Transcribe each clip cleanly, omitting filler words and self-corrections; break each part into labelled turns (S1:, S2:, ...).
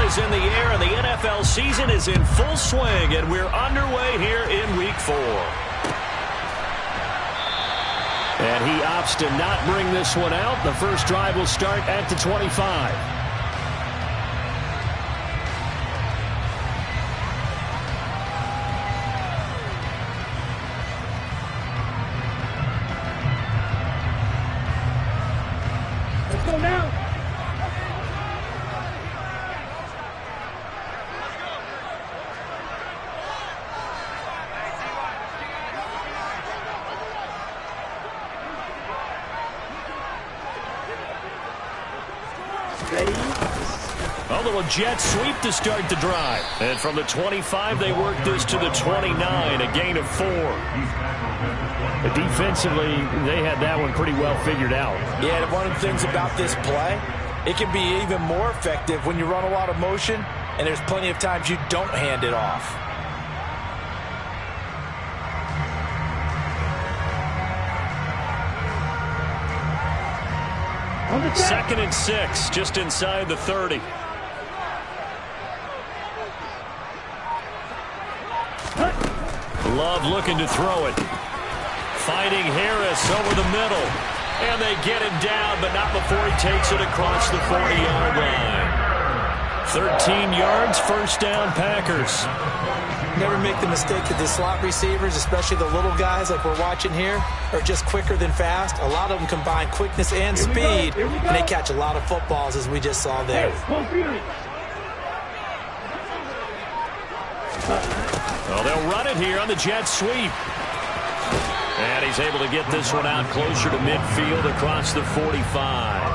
S1: is in the air, and the NFL season is in full swing, and we're underway here in Week 4. And he opts to not bring this one out. The first drive will start at the 25.
S2: Let's go now.
S1: A little jet sweep to start the drive. And from the 25, they work this to the 29, a gain of 4.
S3: But defensively, they had that one pretty well figured out.
S4: Yeah, one of the things about this play, it can be even more effective when you run a lot of motion, and there's plenty of times you don't hand it off.
S1: Second and 6, just inside the 30. Love looking to throw it. Finding Harris over the middle. And they get him down, but not before he takes it across the 40-yard line. 13 yards, first down, Packers.
S4: Never make the mistake that the slot receivers, especially the little guys like we're watching here, are just quicker than fast. A lot of them combine quickness and speed, and they catch a lot of footballs, as we just saw there.
S1: Well, they'll run it here on the jet sweep. And he's able to get this one out closer to midfield across the 45.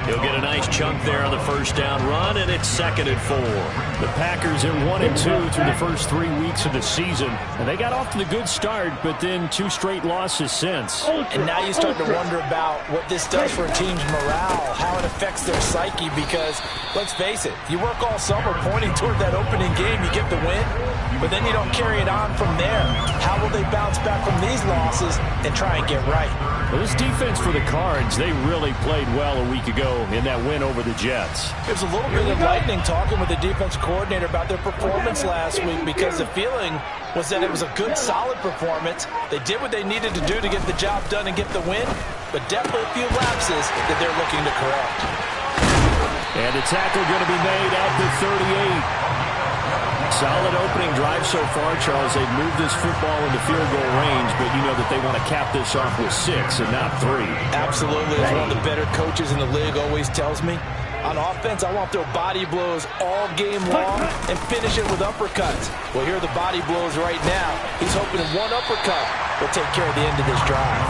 S1: He'll get a nice chunk there on the first down run, and it's 2nd and 4.
S3: The Packers are 1-2 through the first 3 weeks of the season, and they got off to the good start, but then 2 straight losses since.
S4: And now you start to wonder about what this does for a team's morale, how it affects their psyche, because, let's face it, you work all summer pointing toward that opening game, you get the win, but then you don't carry it on from there. How will they bounce back from these losses and try and get right?
S3: Well, this defense for the Cards, they really played well a week ago in that win over the Jets.
S4: There's a little bit of lightning talking with the defense coordinator about their performance last week, because the feeling was that it was a good, solid performance. They did what they needed to do to get the job done and get the win, but definitely a few lapses that they're looking to correct.
S3: And the tackle going to be made at the 38. Solid opening drive so far, Charles. They've moved this football into field goal range, but you know that they want to cap this off with 6 and not 3.
S4: Absolutely. As one of the better coaches in the league always tells me, on offense, I want their body blows all game long and finish it with uppercuts. Well, here are the body blows right now. He's hoping one uppercut will take care of the end of this drive.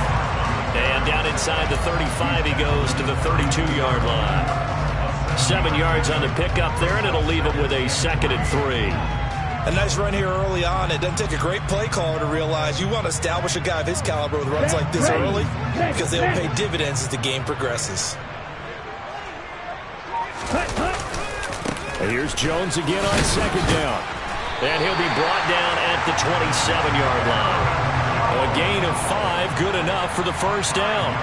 S1: And down inside the 35, he goes to the 32-yard line. 7 yards on the pickup there, and it'll leave him with a 2nd and 3.
S4: A nice run here early on. It doesn't take a great play caller to realize you want to establish a guy of his caliber with runs like this early, because they'll pay dividends as the game progresses.
S3: And here's Jones again on 2nd down.
S1: And he'll be brought down at the 27-yard line. A gain of 5, good enough for the first down.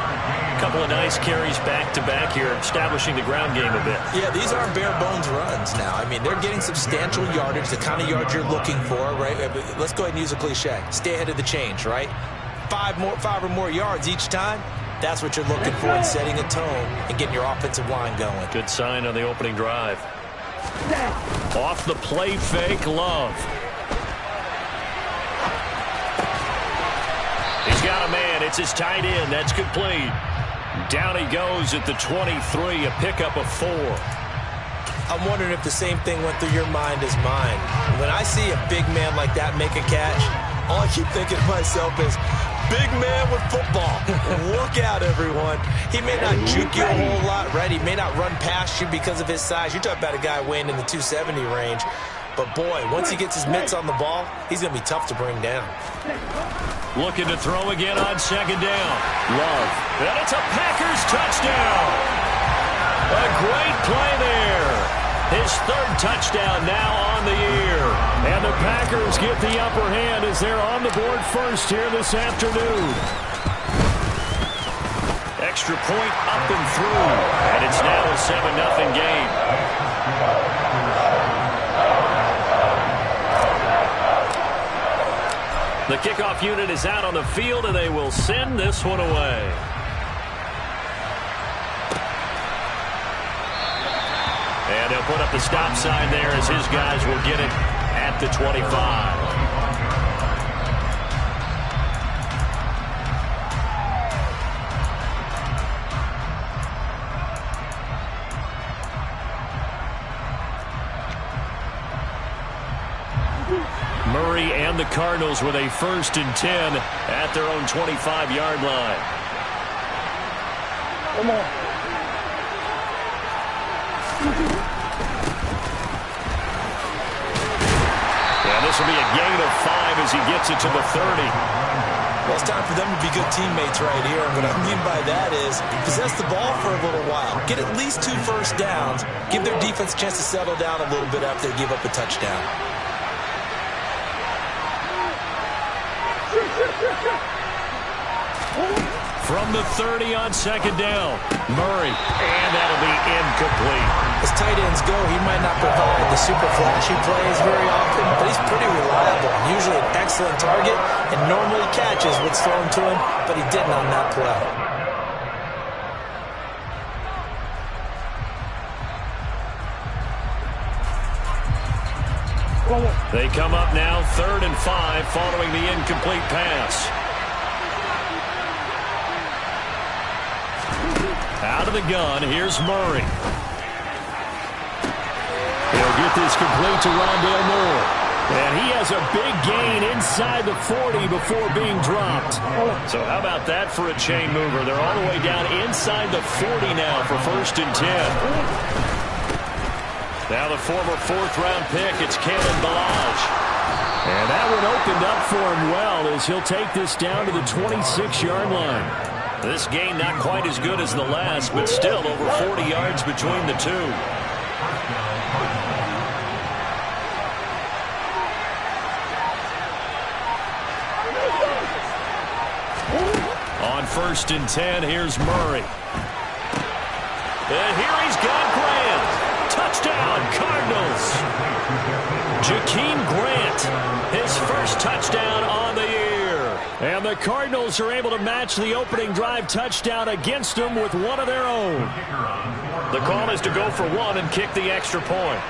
S1: A couple of nice carries back-to-back here, establishing the ground game a bit.
S4: Yeah, these aren't bare-bones runs now. I mean, they're getting substantial yardage, the kind of yards you're looking for, right? Let's go ahead and use a cliche. Stay ahead of the change, right? 5 or more yards each time. That's what you're looking for in setting a tone and getting your offensive line going.
S1: Good sign on the opening drive. Off the play fake, Love. He's got a man. It's his tight end. That's complete. Down he goes at the 23, a pickup of 4.
S4: I'm wondering if the same thing went through your mind as mine. When I see a big man like that make a catch, all I keep thinking to myself is, big man with football. Look out, everyone. He may not juke you a whole lot, right? He may not run past you because of his size. You're talking about a guy weighing in the 270 range. But, boy, once he gets his mitts on the ball, he's going to be tough to bring down.
S1: Looking to throw again on 2nd down. Love. And it's a Packers touchdown. A great play there. His 3rd touchdown now on the year. And the Packers get the upper hand as they're on the board first here this afternoon. Extra point up and through. And it's now a 7-0 game. The kickoff unit is out on the field, and they will send this one away. And they'll put up the stop sign there as his guys will get it at the 25. Murray and the Cardinals with a 1st and 10 at their own 25-yard line.
S2: Come on.
S1: Yeah, this will be a gain of 5 as he gets it to the 30.
S4: Well, it's time for them to be good teammates right here. And what I mean by that is possess the ball for a little while. Get at least 2 first downs. Give their defense a chance to settle down a little bit after they give up a touchdown.
S1: From the 30 on 2nd down, Murray, and that'll be incomplete.
S4: As tight ends go, he might not provide the super flashy plays very often, but he's pretty reliable. Usually an excellent target and normally catches what's thrown to him, but he didn't on that play.
S1: They come up now 3rd and 5 following the incomplete pass. Out of the gun, here's Murray. He'll get this complete to Rondale Moore. And he has a big gain inside the 40 before being dropped. So how about that for a chain mover? They're all the way down inside the 40 now for 1st and 10. Now the former 4th-round pick, it's Kalen Ballage. And that one opened up for him well as he'll take this down to the 26-yard line. This gain not quite as good as the last, but still over 40 yards between the two. On 1st and 10, here's Murray. And here he's got Grant. Touchdown, Cardinals. Jakeem Grant, his first touchdown on the year. And the Cardinals are able to match the opening drive touchdown against them with one of their own. The call is to go for 1 and kick the extra point.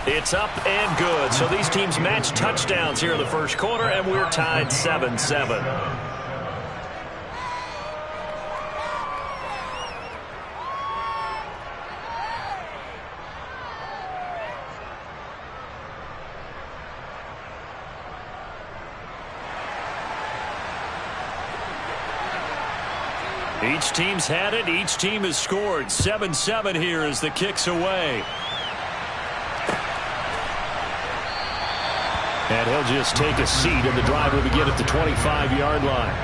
S1: It's up and good. So these teams match touchdowns here in the first quarter, and we're tied 7-7. Each team's had it. Each team has scored. 7-7 here as the kick's away. And he'll just take a seat, and the drive will begin at the 25-yard line.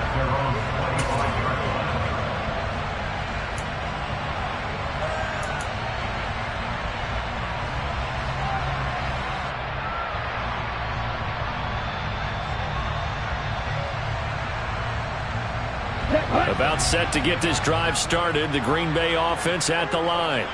S1: About set to get this drive started. The Green Bay offense at the line.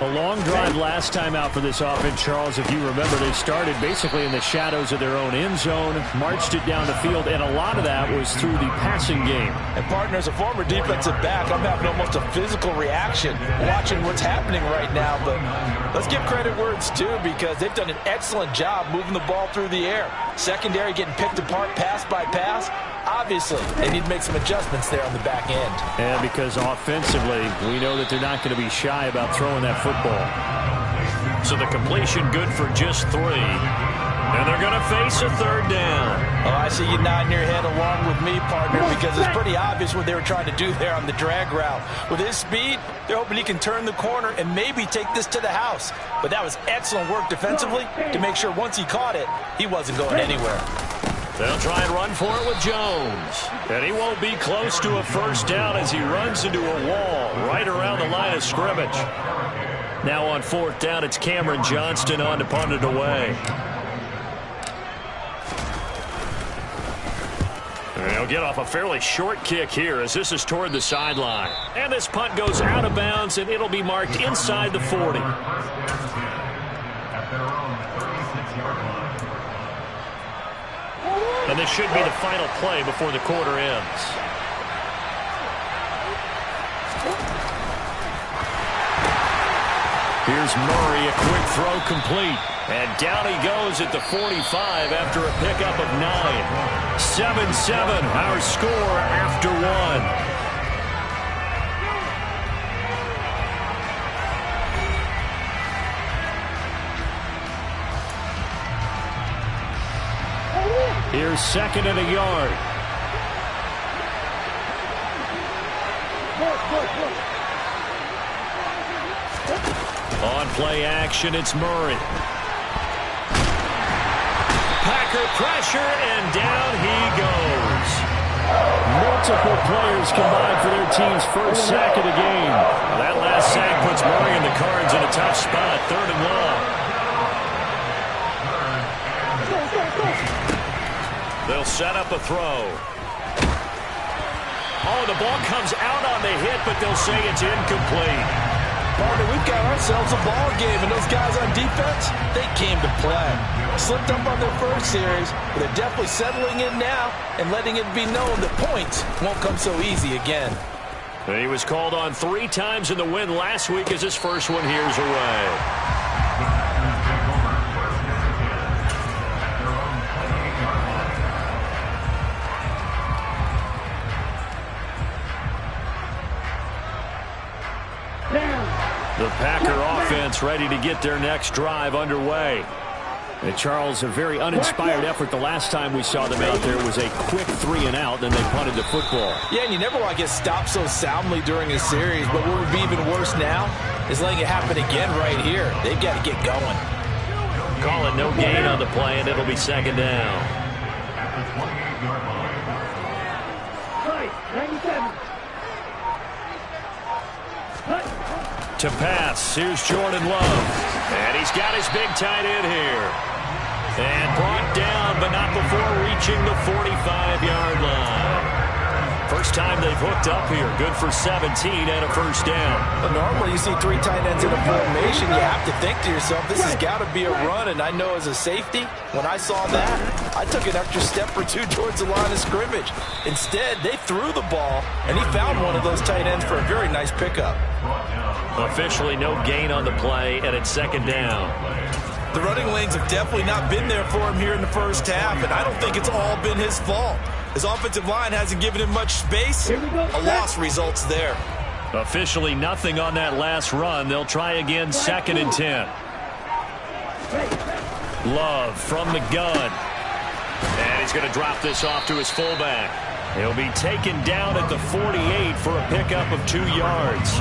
S1: A long drive last time out for this offense, Charles. If you remember, they started basically in the shadows of their own end zone, marched it down the field, and a lot of that was through the passing game.
S4: And, partner, as a former defensive back, I'm having almost a physical reaction watching what's happening right now. But let's give credit where it's due, because they've done an excellent job moving the ball through the air. Secondary getting picked apart pass by pass. Obviously, they need to make some adjustments there on the back end.
S3: And because offensively, we know that they're not going to be shy about throwing that football.
S1: So the completion good for just 3. And they're going to face a 3rd down.
S4: Oh, I see you nodding your head along with me, partner, because it's pretty obvious what they were trying to do there on the drag route. With his speed, they're hoping he can turn the corner and maybe take this to the house. But that was excellent work defensively to make sure once he caught it, he wasn't going anywhere.
S1: They'll try and run for it with Jones. And he won't be close to a 1st down as he runs into a wall right around the line of scrimmage. Now on 4th down, it's Cameron Johnston on to punt it away. And he'll get off a fairly short kick here as this is toward the sideline. And this punt goes out of bounds, and it'll be marked inside the 40. And this should be the final play before the quarter ends. Here's Murray, a quick throw complete. And down he goes at the 45 after a pickup of 9. 7-7, our score after 1. Here's second and a yard. On play action, it's Murray. Packer pressure, and down he goes. Multiple players combined for their team's first sack of the game. That last sack puts Murray and the Cards in a tough spot, 3rd and long. They'll set up a throw. Oh, the ball comes out on the hit, but they'll say it's incomplete.
S4: Partner, we've got ourselves a ball game, and those guys on defense, they came to play. Slipped up on their first series, but they're definitely settling in now and letting it be known that points won't come so easy again.
S1: He was called on 3 times in the win last week as his first one here's away. The Packer offense ready to get their next drive underway. And Charles, a very uninspired effort the last time we saw them out there was a quick 3 and out, then they punted the football.
S4: Yeah, and you never want to get stopped so soundly during a series, but what would be even worse now is letting it happen again right here. They've got to get going.
S1: Call it no gain on the play, and it'll be second down.
S2: Right, 97.
S1: To pass, here's Jordan Love. And he's got his big tight end here. And brought down, but not before reaching the 45-yard line. First time they've hooked up here. Good for 17 and a first down.
S4: But normally you see 3 tight ends in a formation, you have to think to yourself, this has got to be a run. And I know as a safety, when I saw that, I took an extra step or 2 towards the line of scrimmage. Instead, they threw the ball, and he found one of those tight ends for a very nice pickup.
S1: Officially no gain on the play, and it's second down.
S4: The running lanes have definitely not been there for him here in the first half, and I don't think it's all been his fault. His offensive line hasn't given him much space. A loss results there.
S1: Officially nothing on that last run. They'll try again, 2nd and 10. Love from the gun. And he's going to drop this off to his fullback. He'll be taken down at the 48 for a pickup of 2 yards.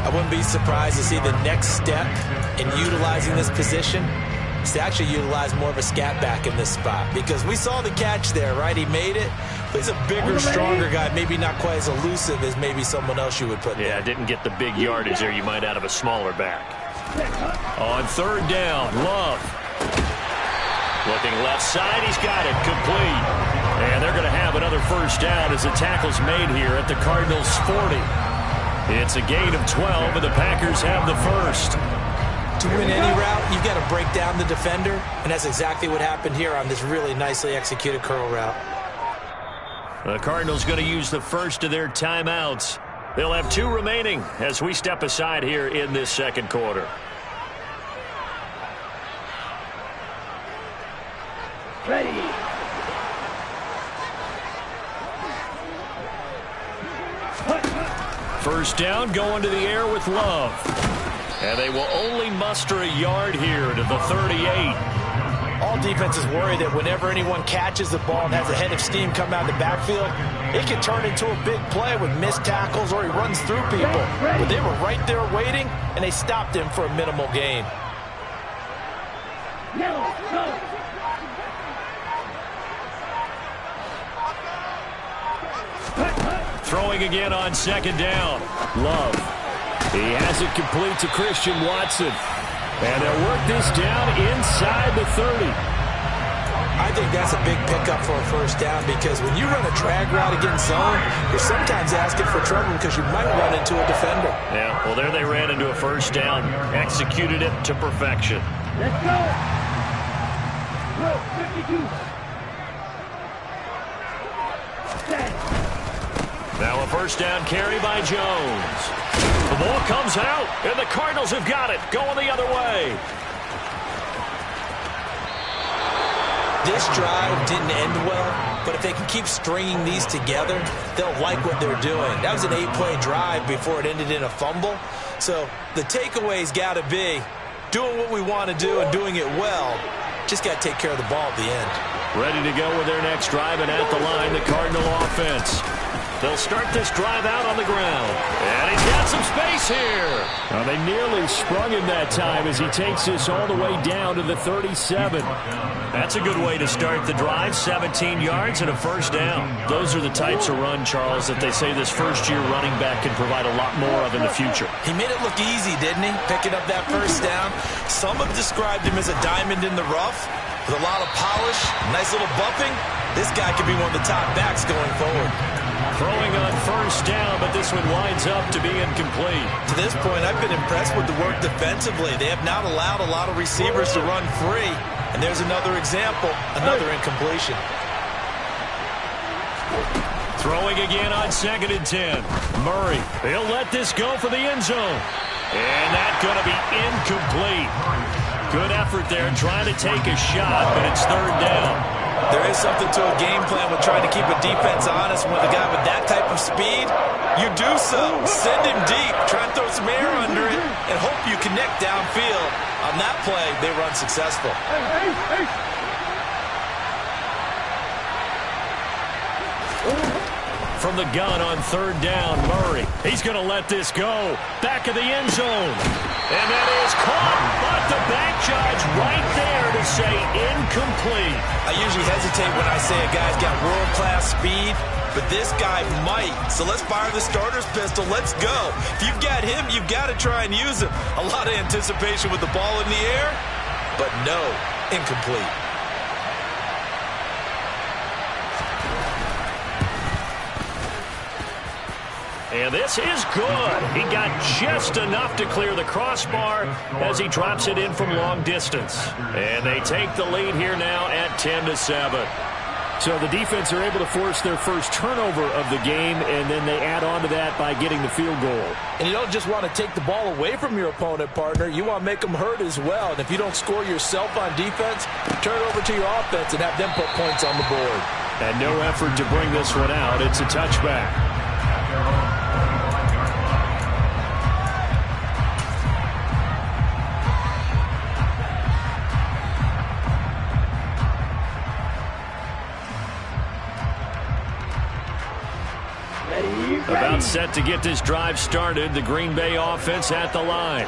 S4: I wouldn't be surprised to see the next step in utilizing this position is to actually utilize more of a scat back in this spot, because we saw the catch there, right? He made it. But he's a bigger, stronger guy, maybe not quite as elusive as maybe someone else you would put there.
S1: Yeah, didn't get the big yardage there you might out of a smaller back. On 3rd down, Love. Looking left side, he's got it, complete. And they're going to have another first down as the tackle's made here at the Cardinals' 40. It's a gain of 12, and the Packers have the first.
S4: To win any route, you've got to break down the defender, and that's exactly what happened here on this really nicely executed curl route.
S1: The Cardinals going to use the first of their timeouts. They'll have 2 remaining as we step aside here in this second quarter.
S2: Ready.
S1: First down, going to the air with Love. And they will only muster a yard here to the 38.
S4: All defenses worry that whenever anyone catches the ball and has a head of steam come out of the backfield, it can turn into a big play with missed tackles or he runs through people. But they were right there waiting, and they stopped him for a minimal gain.
S1: Throwing again on 2nd down. Love. He has it complete to Christian Watson. And they'll work this down inside the 30.
S4: I think that's a big pickup for a first down, because when you run a drag route against zone, you're sometimes asking for trouble because you might run into a defender.
S1: Yeah, well, there they ran into a first down. Executed it to perfection.
S2: Let's go. 52.
S1: Now a first down carry by Jones. The ball comes out, and the Cardinals have got it, going the other way.
S4: This drive didn't end well, but if they can keep stringing these together, they'll like what they're doing. That was an 8-play drive before it ended in a fumble. So the takeaway's got to be doing what we want to do and doing it well. Just got to take care of the ball at the end.
S1: Ready to go with their next drive, and at the line, the Cardinal offense. They'll start this drive out on the ground. And he's got some space here.
S3: Well, they nearly sprung him that time as he takes this all the way down to the 37.
S1: That's a good way to start the drive. 17 yards and a first down. Those are the types of run, Charles, that they say this first-year running back can provide a lot more of in the future.
S4: He made it look easy, didn't he? Picking up that first down. Some have described him as a diamond in the rough with a lot of polish, nice little bumping. This guy could be one of the top backs going forward.
S1: Throwing on first down, but this one winds up to be incomplete.
S4: To this point, I've been impressed with the work defensively. They have not allowed a lot of receivers to run free. And there's another example, another incompletion.
S1: Throwing again on 2nd and 10. Murray, he'll let this go for the end zone. And that's going to be incomplete. Good effort there trying to take a shot, but it's 3rd down.
S4: There is something to a game plan with trying to keep a defense honest. With a guy with that type of speed, you do so. Send him deep, try and throw some air under it, and hope you connect downfield. On that play, they run successful.
S1: From the gun on 3rd down, Murray. He's going to let this go. Back of the end zone. And that is caught, but the back judge right there to say incomplete.
S4: I usually hesitate when I say a guy's got world-class speed, but this guy might. So let's fire the starter's pistol. Let's go. If you've got him, you've got to try and use him. A lot of anticipation with the ball in the air, but no, incomplete.
S1: And this is good. He got just enough to clear the crossbar as he drops it in from long distance. And they take the lead here now at 10-7.
S3: So the defense are able to force their first turnover of the game, and then they add on to that by getting the field goal.
S4: And you don't just want to take the ball away from your opponent, partner. You want to make them hurt as well. And if you don't score yourself on defense, turn it over to your offense and have them put points on the board.
S3: And no effort to bring this one out. It's a touchback.
S1: About set to get this drive started, the Green Bay offense at the line.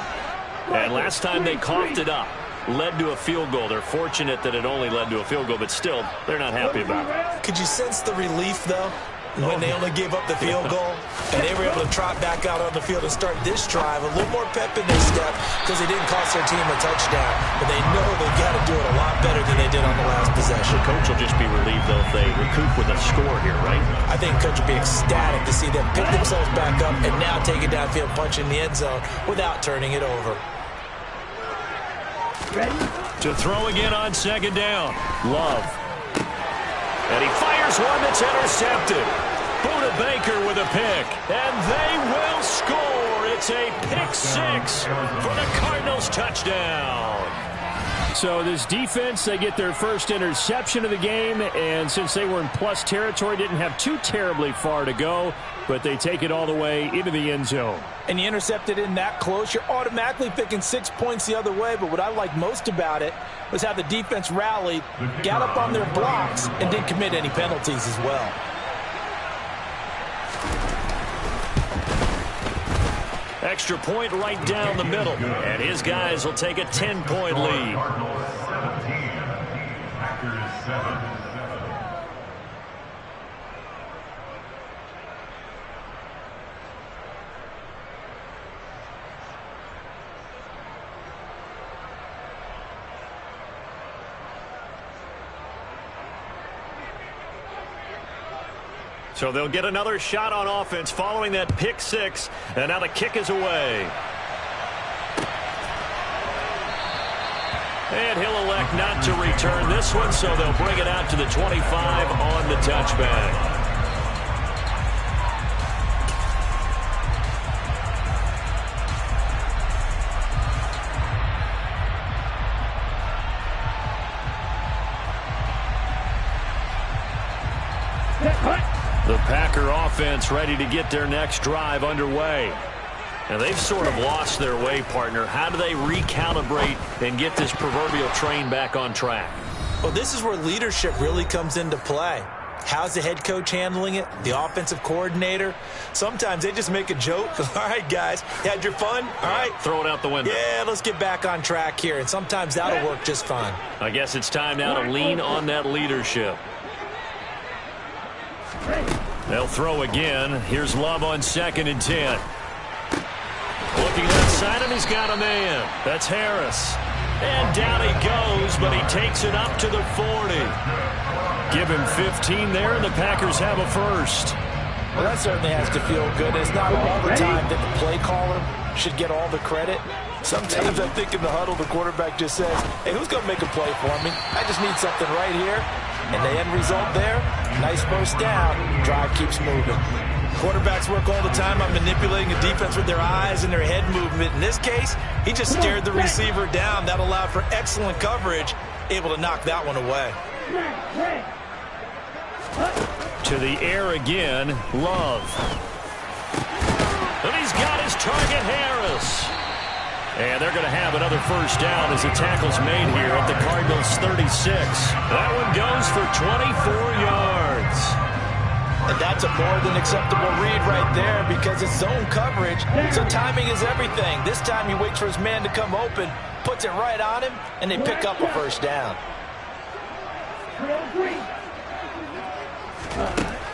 S1: And last time they coughed it up, led to a field goal. They're fortunate that it only led to a field goal, but still, they're not happy about it.
S4: Could you sense the relief, though, when they only gave up the field goal? And they were able to trot back out on the field and start this drive. A little more pep in their step because they didn't cost their team a touchdown. But they know they've got to do it a lot better than they did on the last possession.
S1: The coach will just be relieved, though, if they recoup with a score here, right?
S4: I think coach will be ecstatic to see them pick themselves back up and now take it downfield, punch in the end zone without turning it over.
S2: Ready?
S1: To throw again on 2nd down. Love. And he fires one that's intercepted. Buda Baker with a pick. And they will score. It's a pick 6 for the Cardinals touchdown.
S3: So this defense, they get their first interception of the game, and since they were in plus territory, didn't have too terribly far to go, but they take it all the way into the end zone.
S4: And you intercepted in that close, you're automatically thinking 6 points the other way, but what I liked most about it was how the defense rallied, got up on their blocks, and didn't commit any penalties as well.
S1: Extra point right down the middle. And his guys will take a 10-point lead. So they'll get another shot on offense following that pick 6. And now the kick is away. And he'll elect not to return this one, so they'll bring it out to the 25 on the touchback. The Packer offense ready to get their next drive underway. And they've sort of lost their way, partner. How do they recalibrate and get this proverbial train back on track?
S4: Well, this is where leadership really comes into play. How's the head coach handling it? The offensive coordinator? Sometimes they just make a joke. All right, guys, you had your fun? All right.
S1: Throw it out the window.
S4: Yeah, let's get back on track here. And sometimes that'll work just fine.
S1: I guess it's time now to lean on that leadership. They'll throw again. Here's Love on 2nd and 10. Looking left side, and he's got a man. That's Harris. And down he goes, but he takes it up to the 40. Give him 15 there, and the Packers have a first.
S4: Well, that certainly has to feel good. It's not all the time that the play caller should get all the credit. Sometimes I think in the huddle, the quarterback just says, hey, who's going to make a play for me? I just need something right here. And the end result there, nice first down. Drive keeps moving. Quarterbacks work all the time on manipulating a defense with their eyes and their head movement. In this case, he just stared the receiver down. That allowed for excellent coverage, able to knock that one away.
S1: To the air again, Love. And he's got his target, Harris. And they're going to have another first down as the tackle's made here at the Cardinals' 36. That one goes for 24 yards.
S4: And that's a more than acceptable read right there because it's zone coverage, so timing is everything. This time he waits for his man to come open, puts it right on him, and they pick up a first down.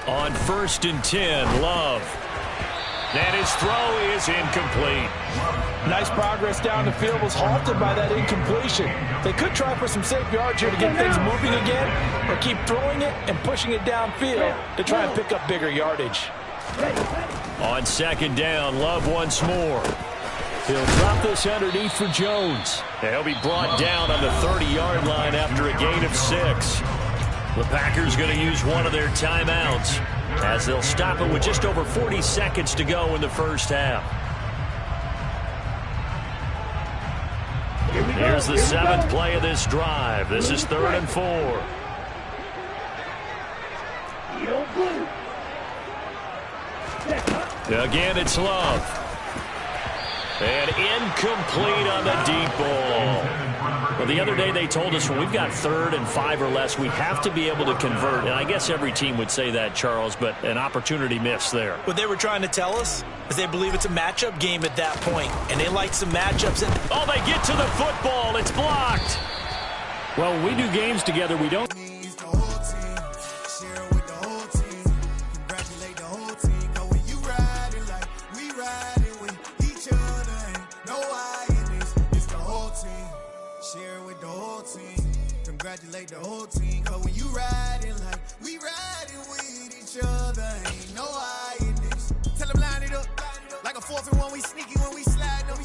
S1: On 1st and 10, Love. And his throw is incomplete.
S4: Nice progress down the field, was halted by that incompletion. They could try for some safe yards here to get things moving again, or keep throwing it and pushing it downfield to try and pick up bigger yardage.
S1: On 2nd down, Love once more. He'll drop this underneath for Jones. And he'll be brought down on the 30-yard line after a gain of 6. The Packers going to use one of their timeouts as they'll stop it with just over 40 seconds to go in the first half. Here's the 7th play of this drive. This is 3rd and 4. Again, it's Love. And incomplete on the deep ball. Well, the other day they told us when we've got 3rd and 5 or less, we have to be able to convert. And I guess every team would say that, Charles, but an opportunity missed there.
S4: What they were trying to tell us is they believe it's a matchup game at that point, and they like some matchups.
S1: Oh, they get to the football. It's blocked. Well, when we do games together, we don't.
S5: Congratulate the whole team, cause when you riding like we riding with each other, ain't no I in this. Tell them line it up, like a 4th and 1, we sneaky when we slide them.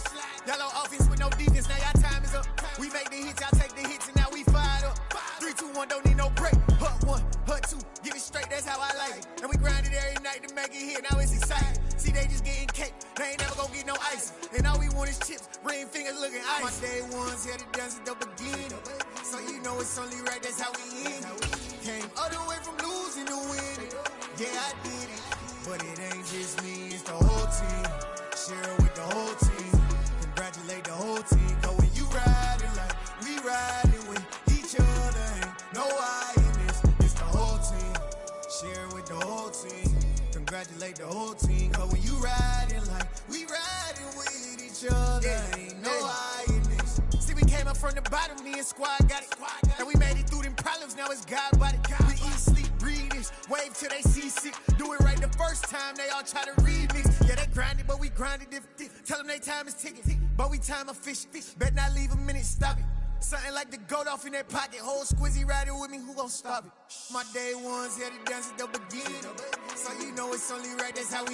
S5: Y'all on offense with no defense, now y'all time is up. We make the hits, y'all take the hits, and now we fired up. 3, 2, 1, don't need no break. Hut 1, hut 2, give it straight, that's how I like it. And we grind it every night to make it hit, now it's exciting. See, they just getting cake, they ain't never gonna get no ice. And all we want is chips, ring fingers looking ice. My day ones here to dance at the beginning. So you know it's only right, that's how we end it. Came all the way from losing to winning. Yeah, I did it. But it ain't just me, it's the whole team. Share it with the whole team. Congratulate the whole team. Cause when you riding like we riding with each other, ain't no I in this. It's the whole team. Share it with the whole team. Congratulate the whole team. Cause when you riding like we riding with each other, ain't no I in this. See, we came up from the bottom, me and squad got it. And we made it through them problems, now it's God body. We eat, sleep, breathe this, wave till they see sick. Do it right the first time, they all try to remix. Yeah, they grinded, but we grinded different. Tell them they time is ticking, but we time efficient. Bet not leave a minute, stop it. Something like the goat off in that pocket. Whole squizzy riding with me, who gon' stop it? My day ones here to dance at the beginning. So you know it's only right, that's how we